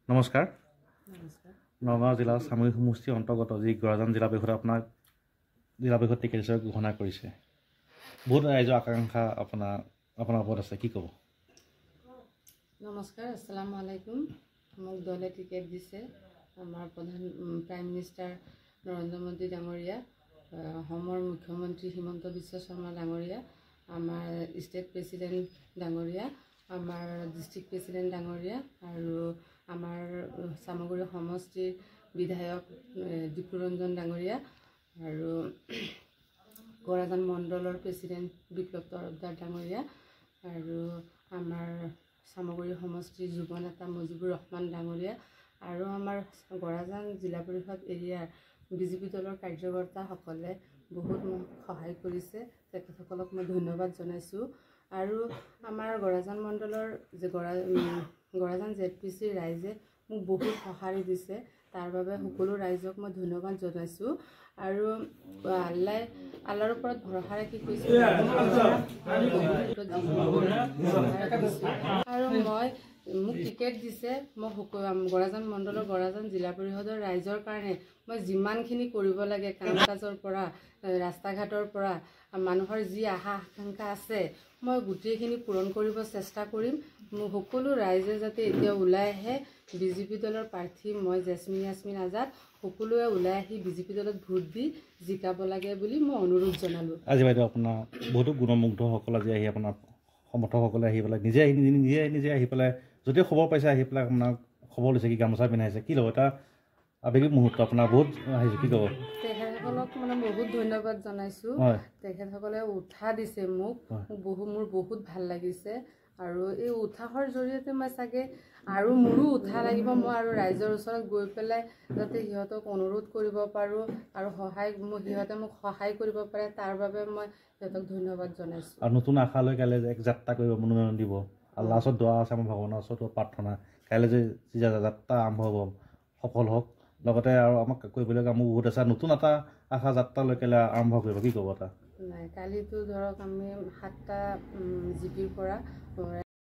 নমস্কাৰ নগাঁও জিলা সামৰিক সমষ্টিৰ অন্তৰ্গত যি গৰাজান জিলা পৰিষদে আপোনাৰ জিলা পৰিষদ টিকেট হিচাপে ঘোষণা কৰিছে বহুত ৰাইজৰ আকাংক্ষা আপোনাৰ ওপৰত আছে কি ক'ব নমস্কাৰ আসসালামু আলাইকুম মোক দলে টিকেট দিছে আমাৰ প্ৰধান প্ৰাইম মিনিষ্টাৰ নৰেন্দ্ৰ মোদী ডাঙৰীয়া অসমৰ মুখ্যমন্ত্ৰী হিমন্ত বিশ্ব শৰ্মা ডাঙৰীয়া আমাৰ ষ্টেট প্ৰেচিডেণ্ট ডাঙৰীয়া আমাৰ ডিষ্ট্ৰিক্ট প্ৰেচিডেণ্ট ডাঙৰীয়া আৰু আমাৰ সামগুৰি সমষ্টিৰ বিধায়ক দীপুৰঞ্জন ডাঙৰীয়া আৰু গৰাজান মণ্ডলৰ প্ৰেচিডেণ্ট বিপ্লৱ তৰফদাৰ ডাঙৰীয়া আৰু আমাৰ সামগুৰি সমষ্টিৰ যুৱ নেতা মুজিবুৰ ৰহমান ডাঙৰীয়া আৰু আমাৰ গৰাজান জিলা পৰিষদ এৰিয়াৰ বিজেপি দলৰ কাৰ্যকৰ্তাসকলে বহুত মোক সহায় কৰিছে তেখেতসকলক মই ধন্যবাদ জনাইছোঁ আৰু আমাৰ গৰাজান মণ্ডলৰ যে গৰাজান জেডপিচিৰ ৰাইজে মোক বহুত সঁহাৰি দিছে তাৰ বাবে সকলো ৰাইজক মই ধন্যবাদ জনাইছোঁ আৰু আল্লাহৰ ওপৰত ভৰসা ৰাখি কৈছোঁ আৰু মোক টিকেট দিছে মই গৰাজান মণ্ডলৰ গৰাজান জিলা পৰিষদৰ ৰাইজৰ কাৰণে মই যিমানখিনি কৰিব লাগে কাম কাজৰ পৰা ৰাস্তা ঘাটৰ পৰা মানুহৰ যি আশা আকাংক্ষা আছে মই গোটেইখিনি পূৰণ কৰিব চেষ্টা কৰিম মোক সকলো ৰাইজে যাতে এতিয়া ওলাই আহে বিজেপি দলৰ প্ৰাৰ্থী মই জেচমিন য়াসমিন আজাদ সকলোৱে ওলাই আহি বিজেপি দলত ভোট দি জিকাব লাগে বুলি মই অনুৰোধ জনালোঁ আজি বাইদেউ আপোনাৰ বহুতো গুণমুগ্ধসকল আজি আহি আপোনাৰ সমৰ্থকসকলে আহি পেলাই নিজে আহি পেলাই যদিও খবৰ পাইছে আহি পেলাই আপোনাক খবৰ লৈছে কি গামোচা পিন্ধাইছে কি ল'ব এটা আৱেগিক মুহূৰ্ত আপোনাৰ বহুত আহিছে কি ক'ব তেখেতসকলক মানে বহুত ধন্যবাদ জনাইছোঁ তেখেতসকলে উৎসাহ দিছে মোক মোৰ বহুত ভাল লাগিছে আৰু এই উৎসাহৰ জৰিয়তে মই চাগে আৰু মোৰো উৎসাহ লাগিব মই আৰু ৰাইজৰ ওচৰত গৈ পেলাই যাতে সিহঁতক অনুৰোধ কৰিব পাৰোঁ আৰু সিহঁতে মোক সহায় কৰিব পাৰে তাৰ বাবে মই সিহঁতক ধন্যবাদ জনাইছোঁ আৰু নতুন আশালৈ কাইলৈ এক যাত্ৰা কৰিব মনোনয়ন দিব আৰু লাষ্টত দোৱা আছে আমাৰ ভগৱানৰ ওচৰত প্ৰাৰ্থনা কাইলৈ যে যি যাত্ৰা আৰম্ভ হ'ব সফল হওক লগতে আৰু আমাক কৰিবলগীয়া মোৰ বহুত আছে নতুন এটা আশা যাত্ৰালৈ কাইলৈ আৰম্ভ কৰিব কি ক'ব এটা নাই কালিতো ধৰক আমি 7টা জিপিৰ পৰা